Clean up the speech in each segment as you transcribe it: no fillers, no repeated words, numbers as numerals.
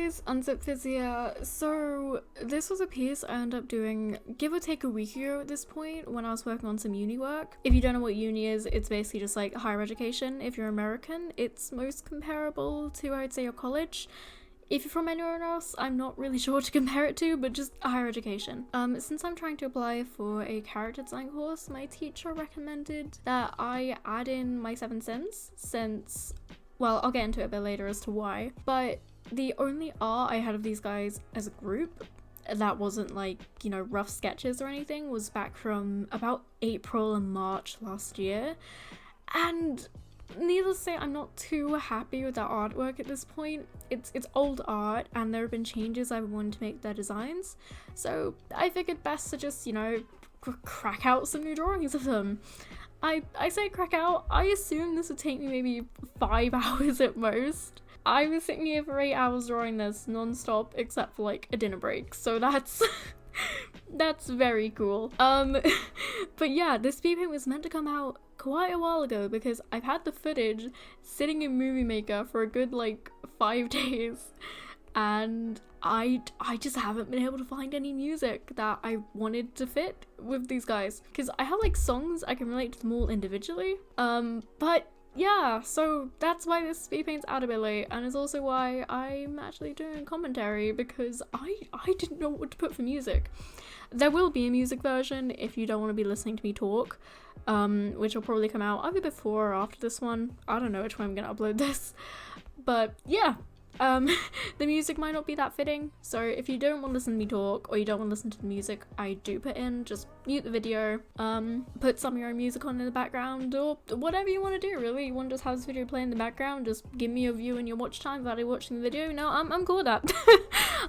guys, Unzipped-Fizz here. So this was a piece I ended up doing give or take a week ago at this point when I was working on some uni work. If you don't know what uni is, it's basically just like higher education. If you're American, it's most comparable to, I would say, your college. If you're from anywhere else, I'm not really sure what to compare it to, but just higher education. Since I'm trying to apply for a character design course, my teacher recommended that I add in my 7 cents since, well, I'll get into it a bit later as to why, but the only art I had of these guys as a group that wasn't like, you know, rough sketches or anything was back from about April and March last year, and needless to say, I'm not too happy with that artwork at this point. It's old art and there have been changes I've wanted to make their designs, so I figured best to just, you know, crack out some new drawings of them. I say crack out, I assume this would take me maybe 5 hours at most. I was sitting here for 8 hours drawing this non-stop except for like a dinner break, so that's that's very cool. But yeah, this Speedpaint was meant to come out quite a while ago because I've had the footage sitting in Movie Maker for a good like 5 days, and I just haven't been able to find any music that I wanted to fit with these guys because I have like songs I can relate to them all individually, but yeah, so that's why this Speedpaint's out a bit late, and it's also why I'm actually doing commentary because I didn't know what to put for music. There will be a music version if you don't want to be listening to me talk, which will probably come out either before or after this one. I don't know which way I'm gonna upload this, but yeah. The music might not be that fitting, so if you don't want to listen to me talk or you don't want to listen to the music I do put in, just mute the video, put some of your own music on in the background, or whatever you want to do really. You want to just have this video play in the background, just give me your view and your watch time without watching the video. No, I'm cool with that.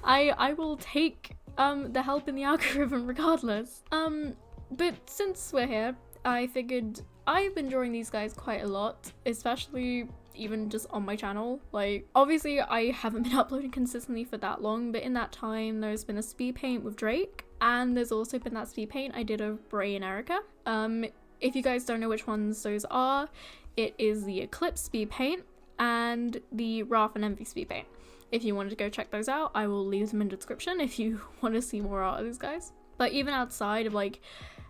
I will take the help in the algorithm regardless. But since we're here, I figured I've been drawing these guys quite a lot, especially even just on my channel. Like, obviously I haven't been uploading consistently for that long, but in that time there's been a Speedpaint with Drake, and there's also been that Speedpaint I did of Bray and Erica. If you guys don't know which ones those are, it is the Eclipse Speedpaint and the Wrath and Envy Speedpaint. If you wanted to go check those out, I will leave them in the description if you want to see more art of these guys. But even outside of like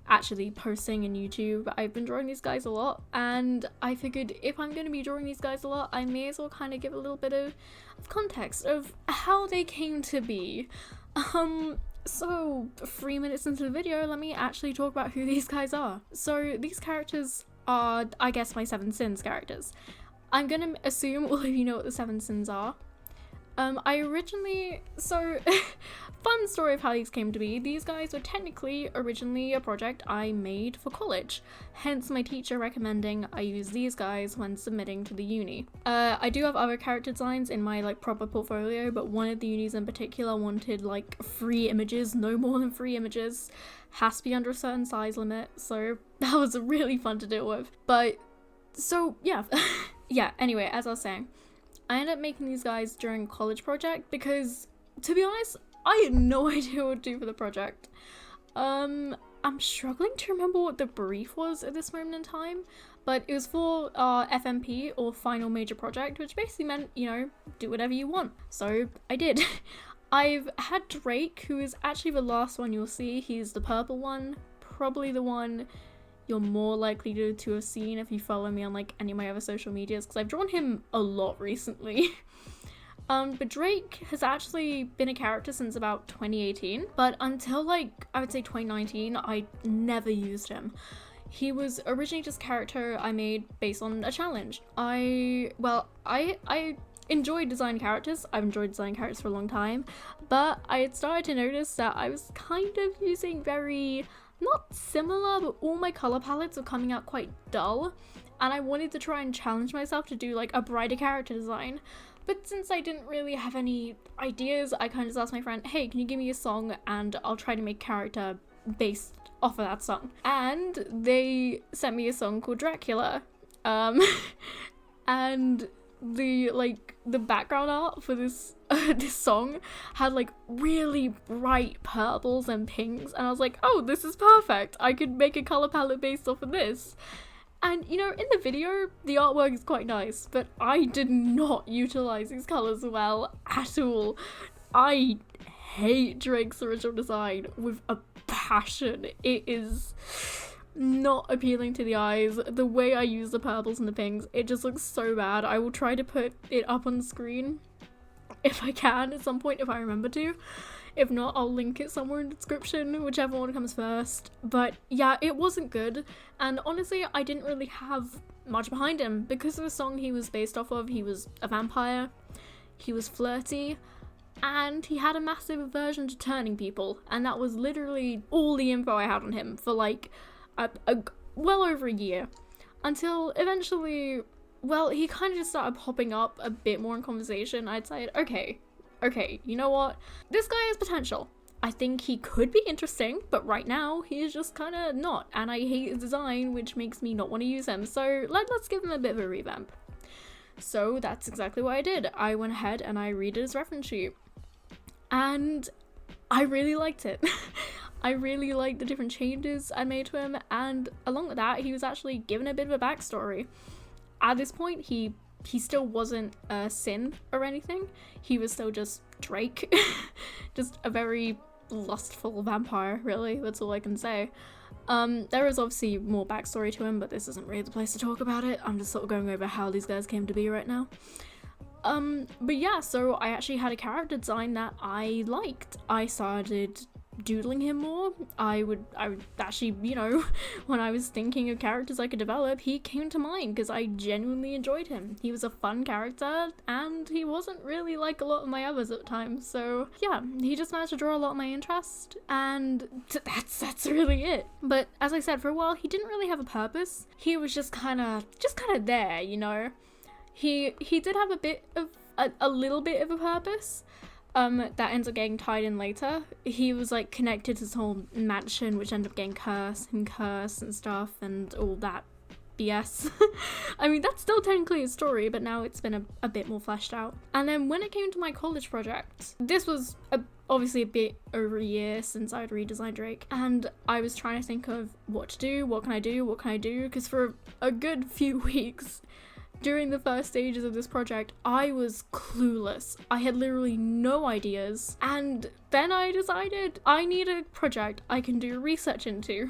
actually posting on YouTube, I've been drawing these guys a lot, and I figured if I'm going to be drawing these guys a lot, I may as well kind of give a little bit of context of how they came to be. So 3 minutes into the video, let me actually talk about who these guys are. So these characters are, I guess, my 7 Sins characters. I'm gonna assume all of you know what the 7 Sins are. Fun story of how these came to be. These guys were technically originally a project I made for college, hence my teacher recommending I use these guys when submitting to the uni. I do have other character designs in my like proper portfolio, but one of the unis in particular wanted like 3 images, no more than 3 images, has to be under a certain size limit, so that was really fun to deal with. But so yeah. Yeah, anyway, as I was saying, I ended up making these guys during a college project because, to be honest, I had no idea what to do for the project. I'm struggling to remember what the brief was at this moment in time, but it was for FMP, or Final Major Project, which basically meant, you know, do whatever you want. So I did. I've had Drake, who is actually the last one you'll see. He's the purple one, probably the one you're more likely to have seen if you follow me on like any of my other social medias, because I've drawn him a lot recently. But Drake has actually been a character since about 2018, but until like I would say 2019 I never used him. He was originally just a character I made based on a challenge. I enjoyed designing characters. I've enjoyed designing characters for a long time, but I had started to notice that I was kind of using very, not similar, but all my color palettes were coming out quite dull, and I wanted to try and challenge myself to do like a brighter character design. But since I didn't really have any ideas, I kind of just asked my friend, hey, can you give me a song and I'll try to make a character based off of that song. And they sent me a song called Dracula. And the background art for this this song had like really bright purples and pinks, and I was like, oh, this is perfect. I could make a color palette based off of this. And you know, in the video, the artwork is quite nice, but I did not utilize these colors well at all. I hate Drake's original design with a passion. It is not appealing to the eyes. The way I use the purples and the pinks, it just looks so bad. I will try to put it up on screen if I can at some point, if I remember to. If not, I'll link it somewhere in the description, whichever one comes first. But yeah, it wasn't good. And honestly, I didn't really have much behind him. Because of the song he was based off of, he was a vampire, he was flirty, and he had a massive aversion to turning people. And that was literally all the info I had on him for like well over a year. Until eventually, well, he kind of just started popping up a bit more in conversation. I'd say, okay, you know what? This guy has potential. I think he could be interesting, but right now he is just kind of not. And I hate his design, which makes me not want to use him. So let's give him a bit of a revamp. So that's exactly what I did. I went ahead and I redid his reference sheet. And I really liked it. I really liked the different changes I made to him. And along with that, he was actually given a bit of a backstory. At this point, he still wasn't a Sin or anything. He was still just Drake. Just a very lustful vampire, really. That's all I can say. There is obviously more backstory to him, but this isn't really the place to talk about it. I'm just sort of going over how these guys came to be right now. But yeah, so I actually had a character design that I liked. I started doodling him more. I would actually, you know, when I was thinking of characters I could develop, he came to mind because I genuinely enjoyed him. He was a fun character and he wasn't really like a lot of my others at the time. So yeah, he just managed to draw a lot of my interest, and that's really it. But as I said, for a while he didn't really have a purpose. He was just kind of there, you know. He did have a little bit of a purpose. That ends up getting tied in later. He was like connected to this whole mansion, which ended up getting cursed and stuff and all that BS. I mean, that's still technically a story, but now it's been a bit more fleshed out. And then when it came to my college project, this was obviously a bit over a year since I'd redesigned Drake, and I was trying to think of what to do, what can I do, because for a good few weeks during the first stages of this project, I was clueless. I had literally no ideas. And then I decided I need a project I can do research into.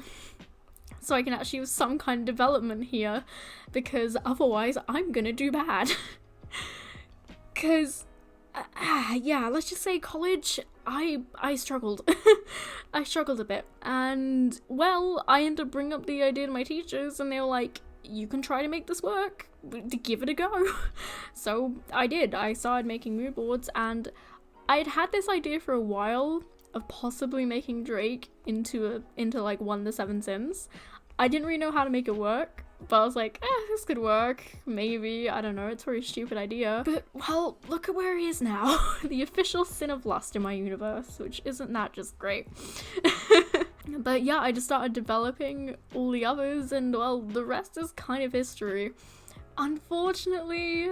So I can actually have some kind of development here, because otherwise I'm gonna do bad. Because, yeah, let's just say college, I struggled. I struggled a bit. And, well, I ended up bringing up the idea to my teachers, and they were like, you can try to make this work, give it a go. So I did. I started making mood boards, and I'd had this idea for a while of possibly making Drake into like one of the 7 sins. I didn't really know how to make it work, but I was like, this could work, maybe, I don't know, it's a very stupid idea. But, well, look at where he is now. The official sin of lust in my universe, which isn't that just great? But yeah, I just started developing all the others, and well, the rest is kind of history. Unfortunately,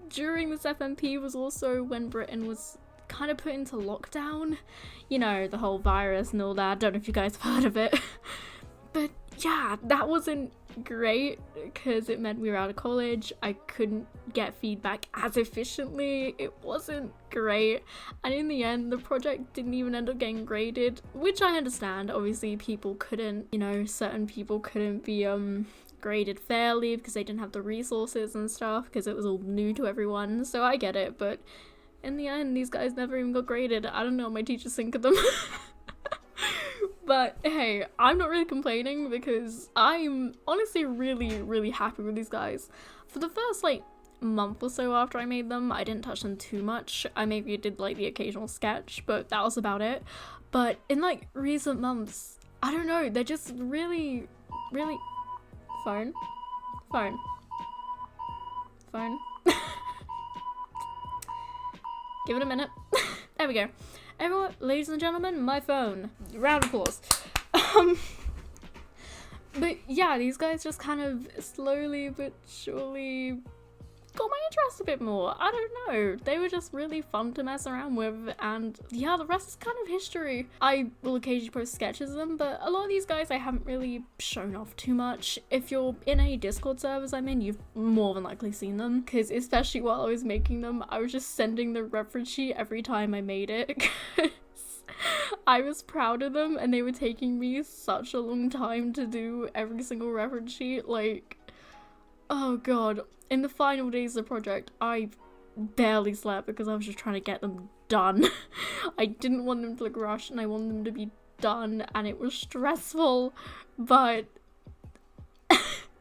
during this FMP was also when Britain was kind of put into lockdown. You know, the whole virus and all that. I don't know if you guys have heard of it. But yeah, that wasn't great because it meant we were out of college. I couldn't get feedback as efficiently. It wasn't great. And in the end, the project didn't even end up getting graded, which I understand. Obviously, people couldn't, you know, certain people couldn't be graded fairly because they didn't have the resources and stuff because it was all new to everyone. So I get it, but in the end, these guys never even got graded. I don't know what my teachers think of them. But hey, I'm not really complaining because I'm honestly really, really happy with these guys. For the first like month or so after I made them, I didn't touch them too much. I maybe did like the occasional sketch, but that was about it. But in like recent months, I don't know, they're just really, really... Phone. Give it a minute. There we go. Everyone, ladies and gentlemen, my phone. Round of applause. But yeah, these guys just kind of slowly but surely got my interest a bit more. I don't know. They were just really fun to mess around with, and yeah, the rest is kind of history. I will occasionally post sketches of them, but a lot of these guys I haven't really shown off too much. If you're in any Discord servers I'm in, you've more than likely seen them, because especially while I was making them, I was just sending the reference sheet every time I made it, because I was proud of them and they were taking me such a long time to do every single reference sheet. Like, oh god. In the final days of the project, I barely slept because I was just trying to get them done. I didn't want them to look rushed and I wanted them to be done, and it was stressful, but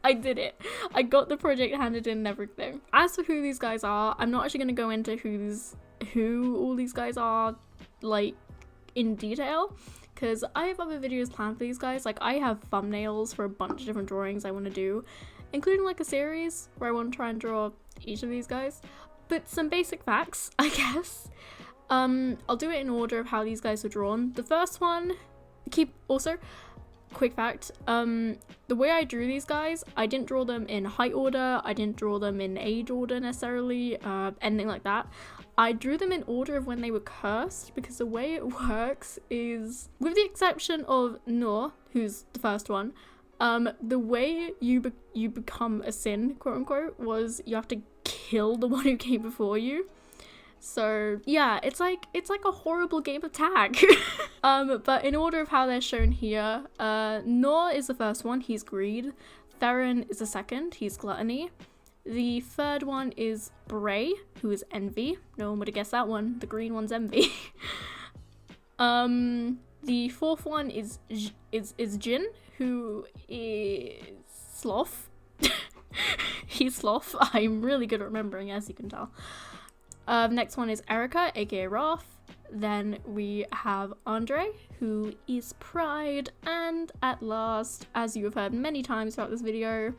I did it. I got the project handed in and everything. As for who these guys are, I'm not actually going to go into who all these guys are, like, in detail, because I have other videos planned for these guys. Like, I have thumbnails for a bunch of different drawings I want to do, including like a series where I want to try and draw each of these guys. But some basic facts, I guess. I'll do it in order of how these guys were drawn. The first one, quick fact, the way I drew these guys, I didn't draw them in height order, I didn't draw them in age order necessarily, anything like that. I drew them in order of when they were cursed, because the way it works is, with the exception of Noor, who's the first one, the way you become a sin, quote unquote, was you have to kill the one who came before you. So yeah, it's like a horrible game of tag. But in order of how they're shown here, Noor is the first one, he's greed. Theron is the second, he's gluttony. The third one is Bray, who is envy. No one would have guessed that one. The green one's envy. The fourth one is Jin, who is sloth. He's sloth. I'm really good at remembering, as you can tell. Next one is Erica, aka Wrath. Then we have Andre, who is pride. And at last, as you have heard many times throughout this video,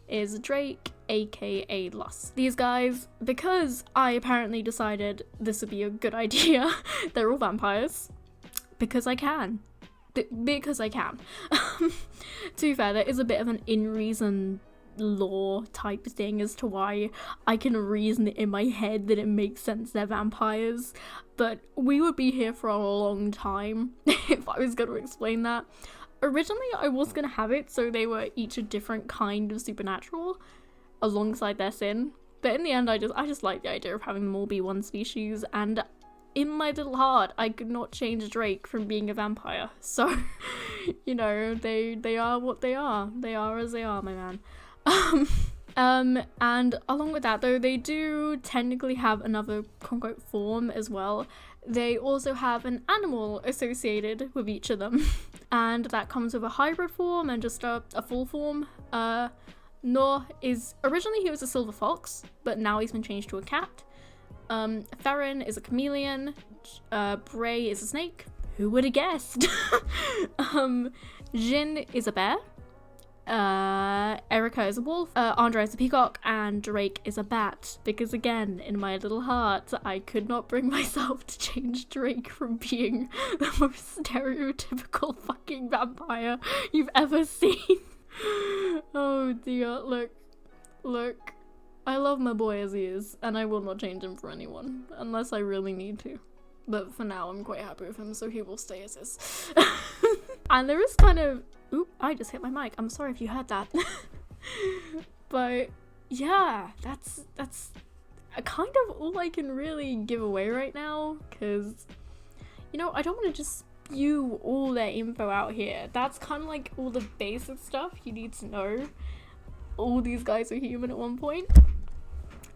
is Drake, aka Lust. These guys, because I apparently decided this would be a good idea, they're all vampires. Because I can. Because I can. To be fair, there is a bit of an in-reason lore type thing as to why I can reason it in my head that it makes sense they're vampires, but we would be here for a long time if I was going to explain that. Originally I was going to have it so they were each a different kind of supernatural alongside their sin, but in the end I just like the idea of having them all be one species, and in my little heart I could not change Drake from being a vampire, so you know, they are what they are as they are, my man. And along with that though, they do technically have another quote-unquote form as well. They also have an animal associated with each of them, and that comes with a hybrid form and just a full form. Noor is, originally he was a silver fox, but now he's been changed to a cat. Theron is a chameleon. Bray is a snake. Who would have guessed? Jin is a bear. Erica is a wolf, Andre is a peacock, and Drake is a bat, because again, in my little heart, I could not bring myself to change Drake from being the most stereotypical fucking vampire you've ever seen. Oh dear, look, I love my boy as he is, and I will not change him for anyone, unless I really need to. But for now, I'm quite happy with him, so he will stay as is. And there is kind of... Oop, I just hit my mic. I'm sorry if you heard that. But yeah, that's kind of all I can really give away right now, because, you know, I don't want to just spew all their info out here. That's kind of like all the basic stuff you need to know. All these guys are human at one point.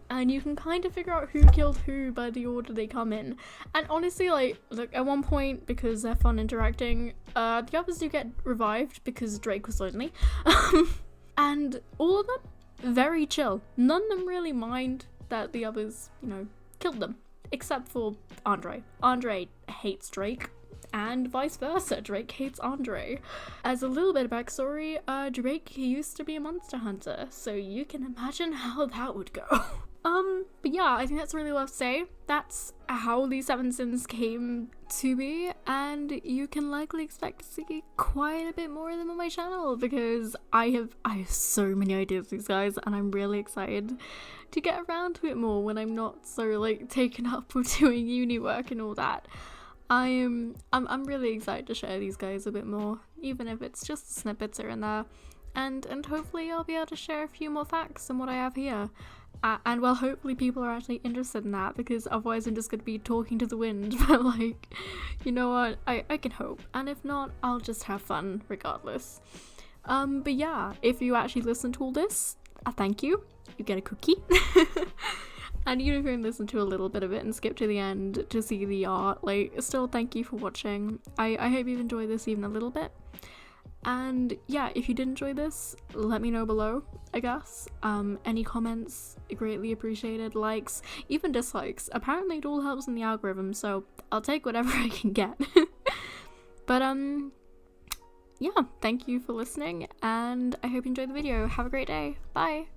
And you can kind of figure out who killed who by the order they come in. And honestly, like, look, at one point, because they're fun interacting, the others do get revived because Drake was lonely. And all of them, very chill. None of them really mind that the others, you know, killed them. Except for Andre. Andre hates Drake, and vice versa. Drake hates Andre. As a little bit of backstory, Drake, he used to be a monster hunter, so you can imagine how that would go. But yeah, I think that's really worth to say. That's how these 7 Sims came to be, and you can likely expect to see quite a bit more of them on my channel, because I have so many ideas, these guys, and I'm really excited to get around to it more when I'm not so like taken up with doing uni work and all that. I'm really excited to share these guys a bit more, even if it's just snippets here and there, and hopefully I'll be able to share a few more facts than what I have here. And well, hopefully people are actually interested in that, because otherwise I'm just going to be talking to the wind. But like, you know what, I can hope, and if not, I'll just have fun regardless. But yeah, if you actually listen to all this, thank you. You get a cookie. And even if you listen to a little bit of it and skip to the end to see the art, like, still thank you for watching. I hope you've enjoyed this even a little bit. And yeah, if you did enjoy this, let me know below, I guess. Any comments, greatly appreciated. Likes, even dislikes. Apparently it all helps in the algorithm, so I'll take whatever I can get. But yeah, thank you for listening, and I hope you enjoyed the video. Have a great day. Bye!